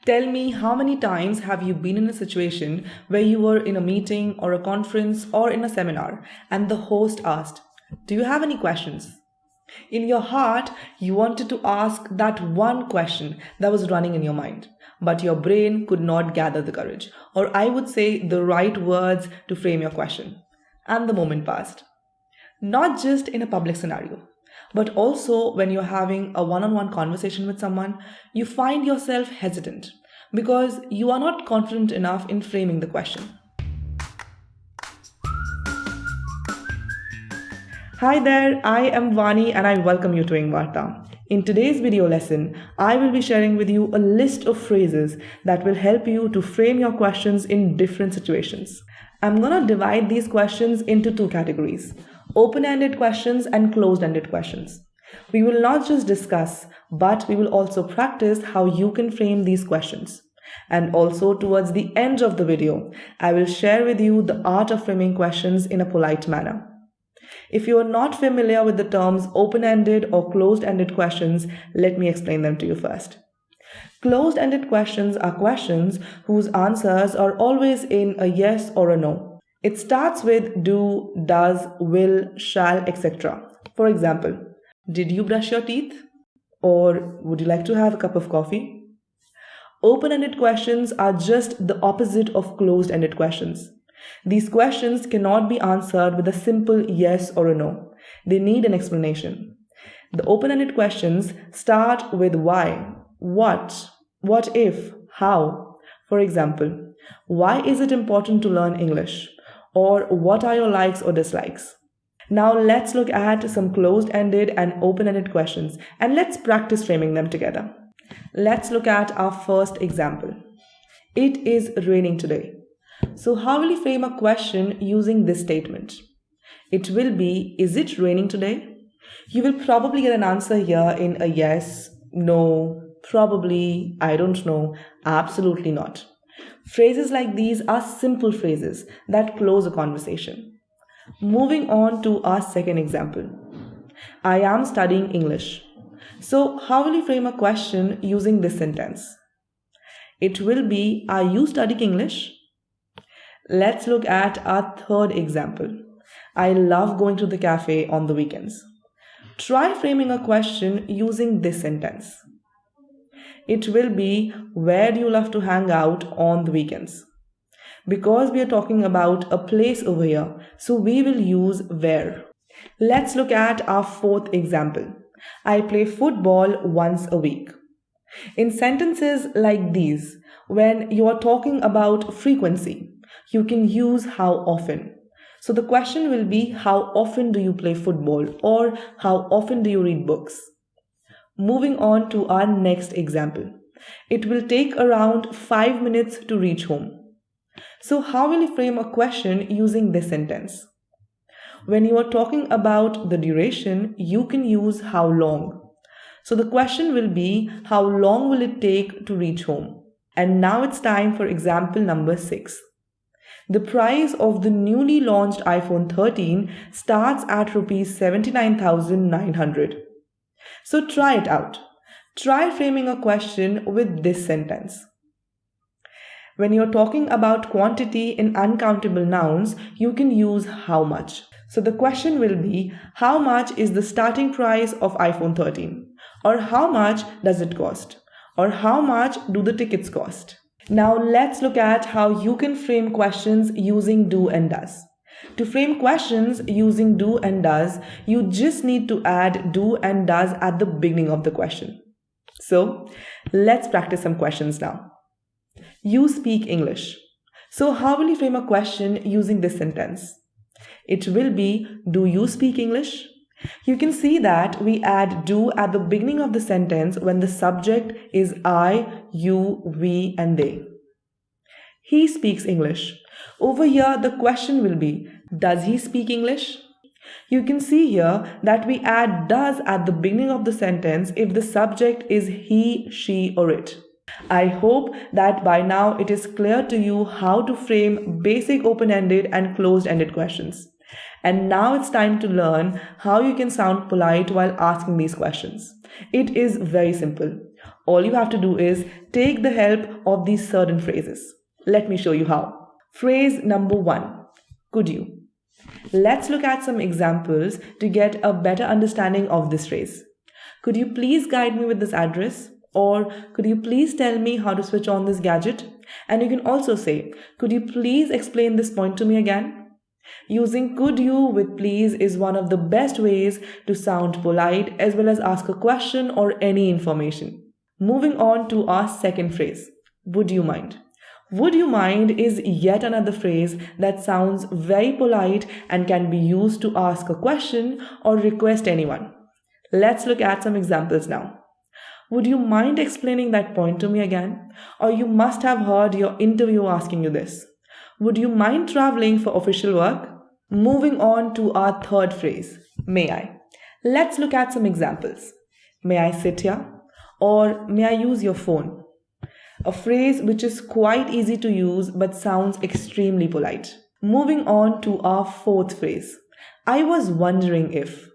Tell me, how many times have you been in a situation where you were in a meeting or a conference or in a seminar and the host asked, "Do you have any questions?" In your heart, you wanted to ask that one question that was running in your mind, but your brain could not gather the courage, or I would say the right words to frame your question. And the moment passed. Not just in a public scenario, but also when you're having a one on one conversation with someone, you find yourself hesitant because you are not confident enough in framing the question. Hi there, I am Vani and I welcome you to Engvarta. In today's video lesson, I will be sharing with you a list of phrases that will help you to frame your questions in different situations. I'm going to divide these questions into two categories: open-ended questions and closed-ended questions. We will not just discuss, but we will also practice how you can frame these questions. And also towards the end of the video, I will share with you the art of framing questions in a polite manner. If you are not familiar with the terms open-ended or closed-ended questions, let me explain them to you first. Closed-ended questions are questions whose answers are always in a yes or a no. It starts with do, does, will, shall, etc. For example, did you brush your teeth? Or would you like to have a cup of coffee? Open-ended questions are just the opposite of closed-ended questions. These questions cannot be answered with a simple yes or a no. They need an explanation. The open-ended questions start with why, what if, how. For example, why is it important to learn English? Or what are your likes or dislikes? Now let's look at some closed-ended and open-ended questions and let's practice framing them together. Let's look at our first example. It is raining today. So how will you frame a question using this statement? It will be, is it raining today? You will probably get an answer here in a yes, no, probably, I don't know, absolutely not. Phrases like these are simple phrases that close a conversation. Moving on to our second example. I am studying English. So how will you frame a question using this sentence? It will be, are you studying English? Let's look at our third example. I love going to the cafe on the weekends. Try framing a question using this sentence. It will be, where do you love to hang out on the weekends? Because we are talking about a place over here, so we will use where. Let's look at our fourth example. I play football once a week. In sentences like these, when you are talking about frequency, you can use how often. So the question will be, how often do you play football, or how often do you read books? Moving on to our next example. It will take around 5 minutes to reach home. So how will you frame a question using this sentence? When you are talking about the duration, you can use how long. So the question will be, how long will it take to reach home? And now it's time for example number 6. The price of the newly launched iPhone 13 starts at Rs 79,900. So try it out. Try framing a question with this sentence. When you're talking about quantity in uncountable nouns, you can use how much. So the question will be, how much is the starting price of iPhone 13? Or how much does it cost? Or how much do the tickets cost? Now let's look at how you can frame questions using do and does. To frame questions using do and does, you just need to add do and does at the beginning of the question. So let's practice some questions now. You speak English. So how will you frame a question using this sentence? It will be, do you speak English? You can see that we add do at the beginning of the sentence when the subject is I, you, we, and they. He speaks English. Over here, the question will be, does he speak English? You can see here that we add does at the beginning of the sentence if the subject is he, she, or it. I hope that by now it is clear to you how to frame basic open-ended and closed-ended questions. And now it's time to learn how you can sound polite while asking these questions. It is very simple. All you have to do is take the help of these certain phrases. Let me show you how. Phrase number 1. Could you? Let's look at some examples to get a better understanding of this phrase. Could you please guide me with this address? Or could you please tell me how to switch on this gadget? And you can also say, could you please explain this point to me again? Using could you with please is one of the best ways to sound polite as well as ask a question or any information. Moving on to our second phrase, would you mind? Would you mind is yet another phrase that sounds very polite and can be used to ask a question or request anyone. Let's look at some examples now. Would you mind explaining that point to me again? Or you must have heard your interviewer asking you this. Would you mind traveling for official work? Moving on to our third phrase, may I? Let's look at some examples. May I sit here? Or may I use your phone? A phrase which is quite easy to use but sounds extremely polite. Moving on to our fourth phrase, I was wondering if.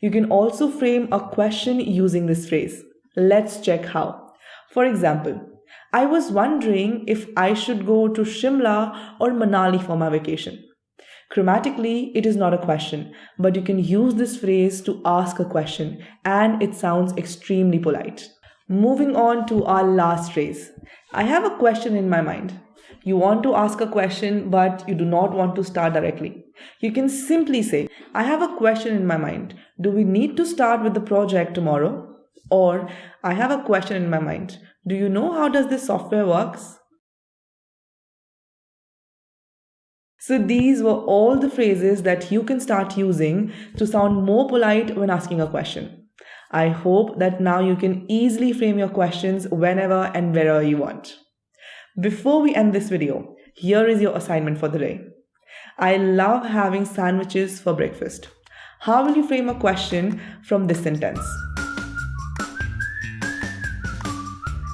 You can also frame a question using this phrase. Let's check how. For example, I was wondering if I should go to Shimla or Manali for my vacation. Grammatically, it is not a question, but you can use this phrase to ask a question and it sounds extremely polite. Moving on to our last phrase. I have a question in my mind. You want to ask a question, but you do not want to start directly. You can simply say, I have a question in my mind. Do we need to start with the project tomorrow? Or, I have a question in my mind. Do you know how does this software works? So these were all the phrases that you can start using to sound more polite when asking a question. I hope that now you can easily frame your questions whenever and wherever you want. Before we end this video, here is your assignment for the day. I love having sandwiches for breakfast. How will you frame a question from this sentence?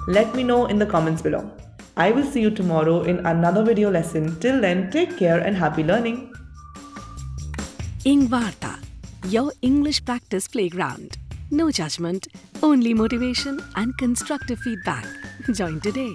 Let me know in the comments below. I will see you tomorrow in another video lesson. Till then, take care and happy learning. Engvarta, your English practice playground. No judgment, only motivation and constructive feedback. Join today.